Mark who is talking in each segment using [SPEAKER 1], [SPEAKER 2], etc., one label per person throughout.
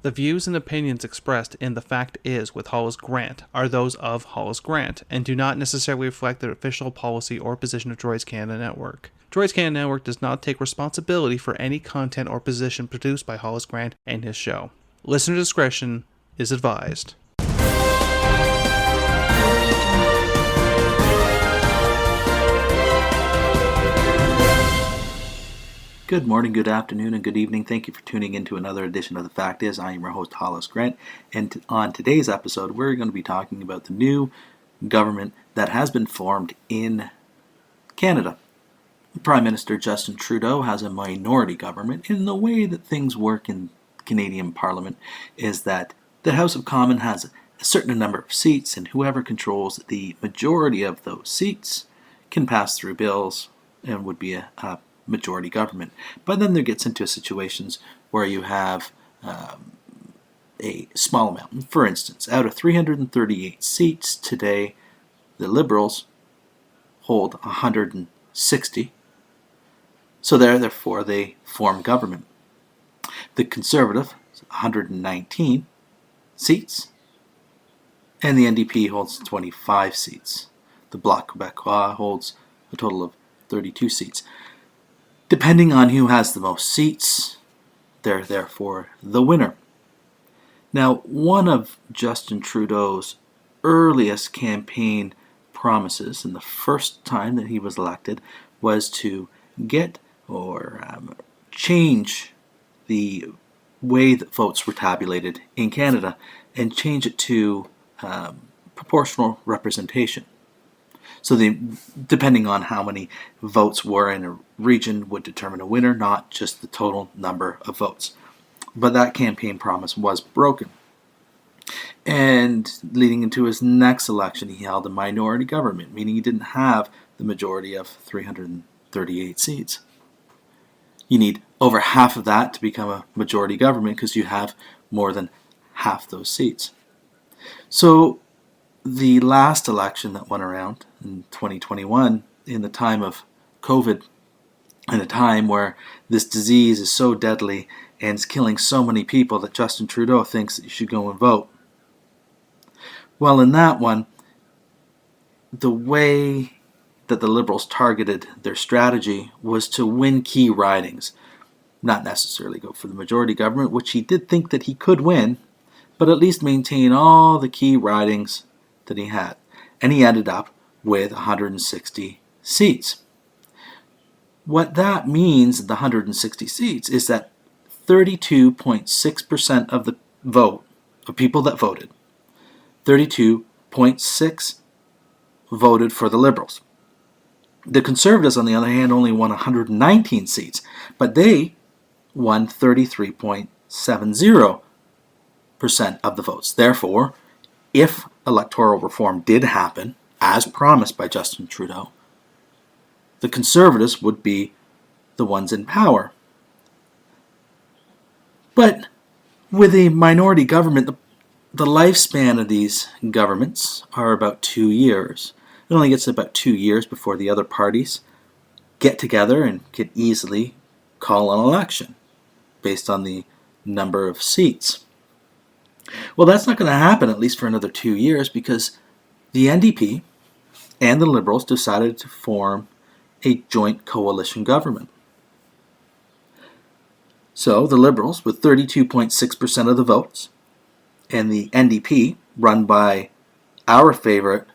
[SPEAKER 1] The views and opinions expressed in The Fact Is with Hollis Grant are those of Hollis Grant and do not necessarily reflect the official policy or position of Droids Canada Network. Droids Canada Network does not take responsibility for any content or position produced by Hollis Grant and his show. Listener discretion is advised.
[SPEAKER 2] Good morning, good afternoon, and good evening. Thank you for tuning in to another edition of The Fact Is. I am your host, Hollis Grant, and on today's episode, we're going to be talking about the new government that has been formed in Canada. Prime Minister Justin Trudeau has a minority government, and the way that things work in Canadian Parliament is that the House of Commons has a certain number of seats, and whoever controls the majority of those seats can pass through bills and would be a majority government. But then there gets into situations where you have a small amount. For instance, out of 338 seats today, the Liberals hold 160. So therefore they form government. The Conservative, 119 seats, and the NDP holds 25 seats. The Bloc Québécois holds a total of 32 seats. Depending on who has the most seats, they're therefore the winner. Now, one of Justin Trudeau's earliest campaign promises, and the first time that he was elected, was to get or change the way that votes were tabulated in Canada and change it to proportional representation. So depending on how many votes were in a region would determine a winner, not just the total number of votes. But that campaign promise was broken. And leading into his next election, he held a minority government, meaning he didn't have the majority of 338 seats. You need over half of that to become a majority government because you have more than half those seats. So the last election that went around in 2021, in the time of COVID, in a time where this disease is so deadly and is killing so many people that Justin Trudeau thinks that you should go and vote. Well, in that one, the way that the Liberals targeted their strategy was to win key ridings, not necessarily go for the majority government, which he did think that he could win, but at least maintain all the key ridings that he had. And he ended up with 160 seats. What that means, the 160 seats, is that 32.6% of the vote, of people that voted, 32.6 voted for the Liberals. The Conservatives, on the other hand, only won 119 seats, but they won 33.70% of the votes. Therefore, if electoral reform did happen, as promised by Justin Trudeau, the Conservatives would be the ones in power. But with a minority government, the lifespan of these governments are about 2 years. It only gets about 2 years before the other parties get together and can easily call an election based on the number of seats. Well, that's not going to happen at least for another 2 years because the NDP and the Liberals decided to form a joint coalition government. So the Liberals, with 32.6% of the votes, and the NDP, run by our favorite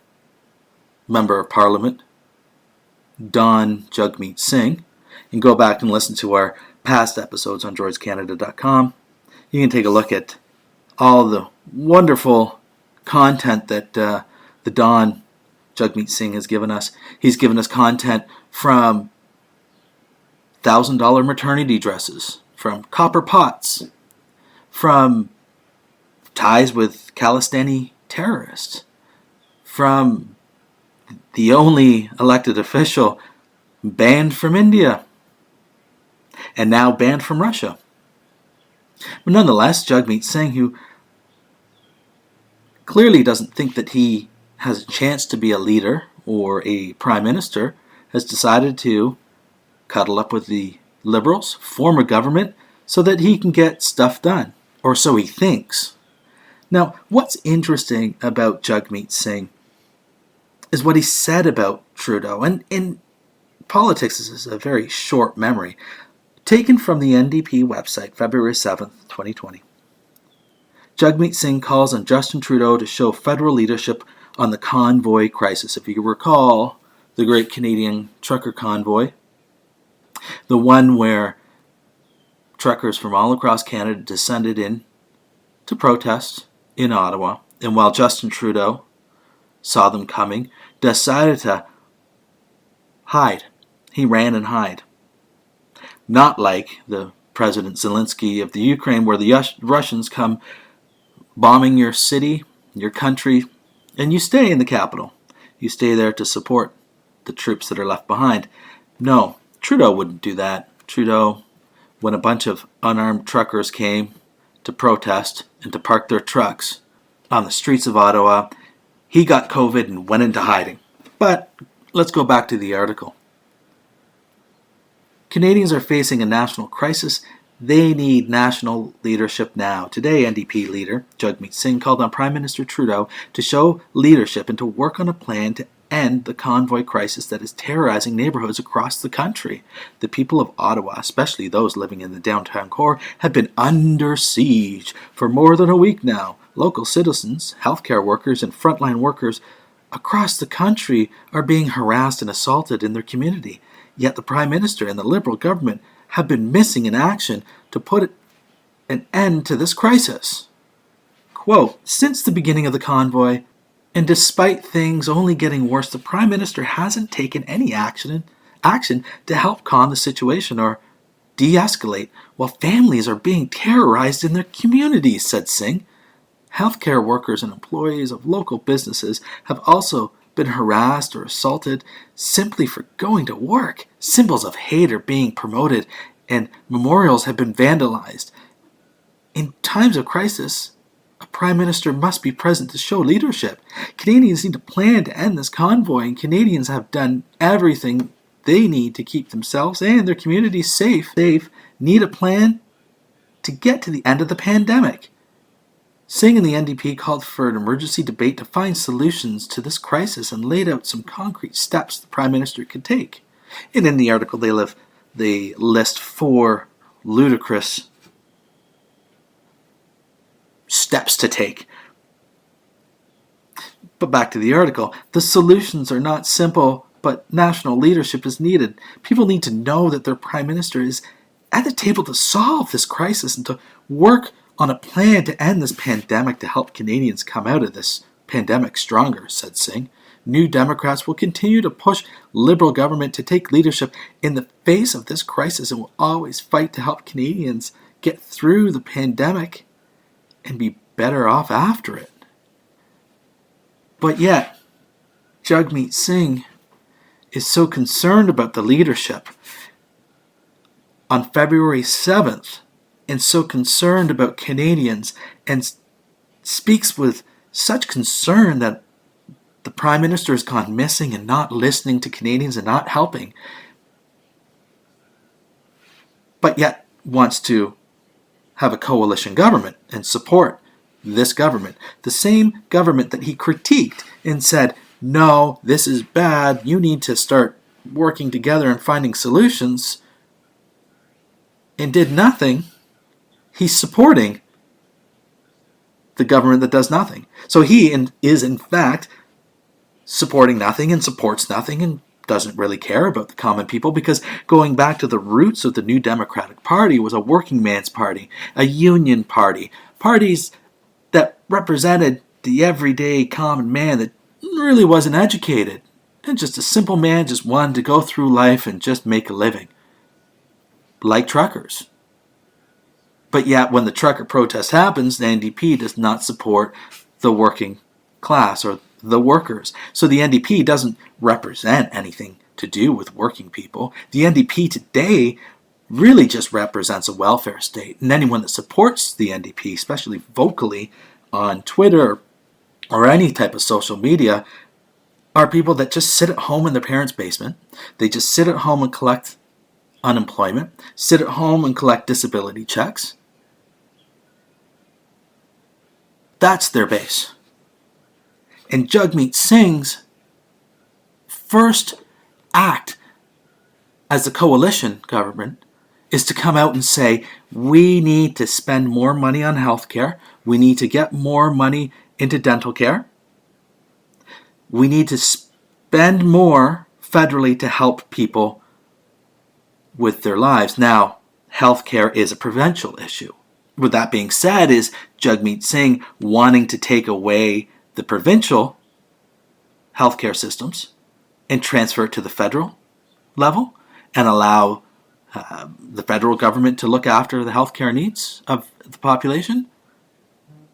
[SPEAKER 2] Member of Parliament, Jagmeet Singh, and go back and listen to our past episodes on droidscanada.com. You can take a look at all the wonderful content that the Don Jagmeet Singh has given us. He's given us content from $1,000 maternity dresses, from copper pots, from ties with Khalistani terrorists, from the only elected official banned from India, and now banned from Russia. But nonetheless, Jagmeet Singh, who clearly doesn't think that he has a chance to be a leader or a prime minister, has decided to cuddle up with the Liberals, form a government, so that he can get stuff done. or so he thinks. Now, what's interesting about Jagmeet Singh is what he said about Trudeau, and in politics this is a very short memory, taken from the NDP website, February 7th, 2020. Jagmeet Singh calls on Justin Trudeau to show federal leadership on the convoy crisis. If you recall, the Great Canadian Trucker Convoy, the one where truckers from all across Canada descended in to protest in Ottawa, and while Justin Trudeau saw them coming, decided to hide. He ran and hid. Not like the President Zelensky of the Ukraine, where the Russians come bombing your city, your country, and you stay in the capital. You stay there to support the troops that are left behind. No, Trudeau wouldn't do that. Trudeau, when a bunch of unarmed truckers came to protest and to park their trucks on the streets of Ottawa, he got COVID and went into hiding. But let's go back to the article. Canadians are facing a national crisis. They need national leadership now. Today, NDP leader Jagmeet Singh called on Prime Minister Trudeau to show leadership and to work on a plan to end the convoy crisis that is terrorizing neighborhoods across the country. The people of Ottawa, especially those living in the downtown core, have been under siege for more than a week now. Local citizens, healthcare workers, and frontline workers across the country are being harassed and assaulted in their community. Yet the Prime Minister and the Liberal government have been missing in action to put an end to this crisis. Quote, since the beginning of the convoy, and despite things only getting worse, the Prime Minister hasn't taken any action to help calm the situation or de-escalate, while families are being terrorized in their communities, said Singh. Healthcare workers and employees of local businesses have also been harassed or assaulted simply for going to work. Symbols of hate are being promoted and memorials have been vandalized. In times of crisis, a Prime Minister must be present to show leadership. Canadians need a plan to end this convoy, and Canadians have done everything they need to keep themselves and their communities safe. They need a plan to get to the end of the pandemic. Singh and the NDP called for an emergency debate to find solutions to this crisis and laid out some concrete steps the Prime Minister could take. And in the article, they list 4 ludicrous steps to take. But back to the article, the solutions are not simple, but national leadership is needed. People need to know that their Prime Minister is at the table to solve this crisis and to work on a plan to end this pandemic to help Canadians come out of this pandemic stronger, said Singh. New Democrats will continue to push Liberal government to take leadership in the face of this crisis and will always fight to help Canadians get through the pandemic and be better off after it. But yet, Jagmeet Singh is so concerned about the leadership on February 7th and so concerned about Canadians and speaks with such concern that the Prime Minister has gone missing and not listening to Canadians and not helping, but yet wants to have a coalition government and support this government. The same government that he critiqued and said, no, this is bad, you need to start working together and finding solutions, and did nothing. He's supporting the government that does nothing. So he is in fact supporting nothing and supports nothing and doesn't really care about the common people, because going back to the roots of the New Democratic Party was a working man's party, a union party, parties that represented the everyday common man that really wasn't educated and just a simple man just wanted to go through life and just make a living, like truckers. But yet, when the trucker protest happens, the NDP does not support the working class or the workers. So the NDP doesn't represent anything to do with working people. The NDP today really just represents a welfare state. And anyone that supports the NDP, especially vocally on Twitter or any type of social media, are people that just sit at home in their parents' basement. They just sit at home and collect unemployment, sit at home and collect disability checks, That's their base. And Jagmeet Singh's first act as a coalition government is to come out and say, we need to spend more money on healthcare. We need to get more money into dental care. We need to spend more federally to help people with their lives. Now, healthcare is a provincial issue. With that being said, is Jagmeet Singh wanting to take away the provincial healthcare systems and transfer it to the federal level and allow the federal government to look after the healthcare needs of the population?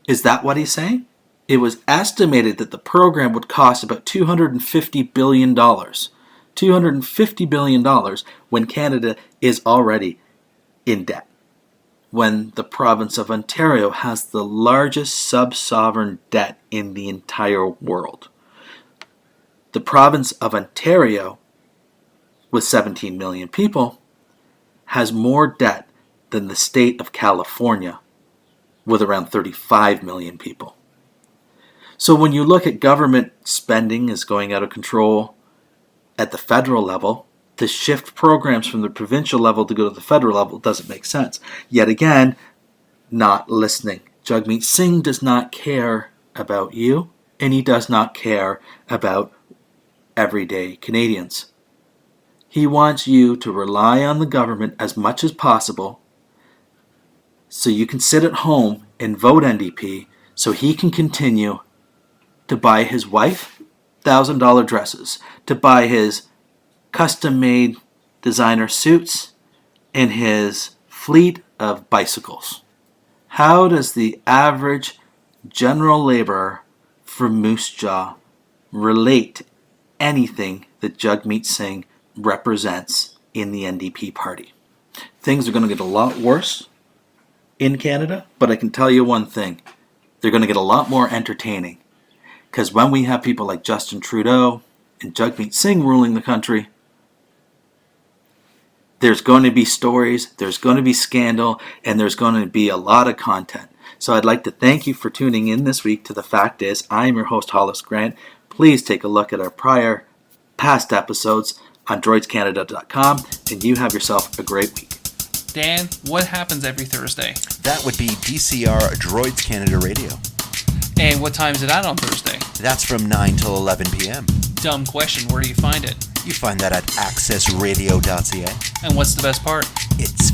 [SPEAKER 2] Is that what he's saying? It was estimated that the program would cost about $250 billion. $250 billion when Canada is already in debt. When the province of Ontario has the largest sub-sovereign debt in the entire world. The province of Ontario, with 17 million people, has more debt than the state of California, with around 35 million people. So when you look at government spending is going out of control at the federal level, to shift programs from the provincial level to go to the federal level doesn't make sense. Yet again, not listening. Jagmeet Singh does not care about you, and he does not care about everyday Canadians. He wants you to rely on the government as much as possible so you can sit at home and vote NDP so he can continue to buy his wife $1,000 dresses, to buy his custom-made designer suits, and his fleet of bicycles. How does the average general laborer from Moose Jaw relate to anything that Jagmeet Singh represents in the NDP party? Things are going to get a lot worse in Canada, but I can tell you one thing. They're going to get a lot more entertaining. Because when we have people like Justin Trudeau and Jagmeet Singh ruling the country, there's going to be stories, there's going to be scandal, and there's going to be a lot of content. So I'd like to thank you for tuning in this week to The Fact Is. I'm your host, Hollis Grant. Please take a look at our past episodes on droidscanada.com, and you have yourself a great week.
[SPEAKER 1] Dan, what happens every Thursday?
[SPEAKER 3] That would be DCR Droids Canada Radio.
[SPEAKER 1] And what time is it at on Thursday?
[SPEAKER 3] That's from 9 till 11 p.m.
[SPEAKER 1] Dumb question. Where do you find it?
[SPEAKER 3] You find that at accessradio.ca.
[SPEAKER 1] And what's the best part?
[SPEAKER 3] It's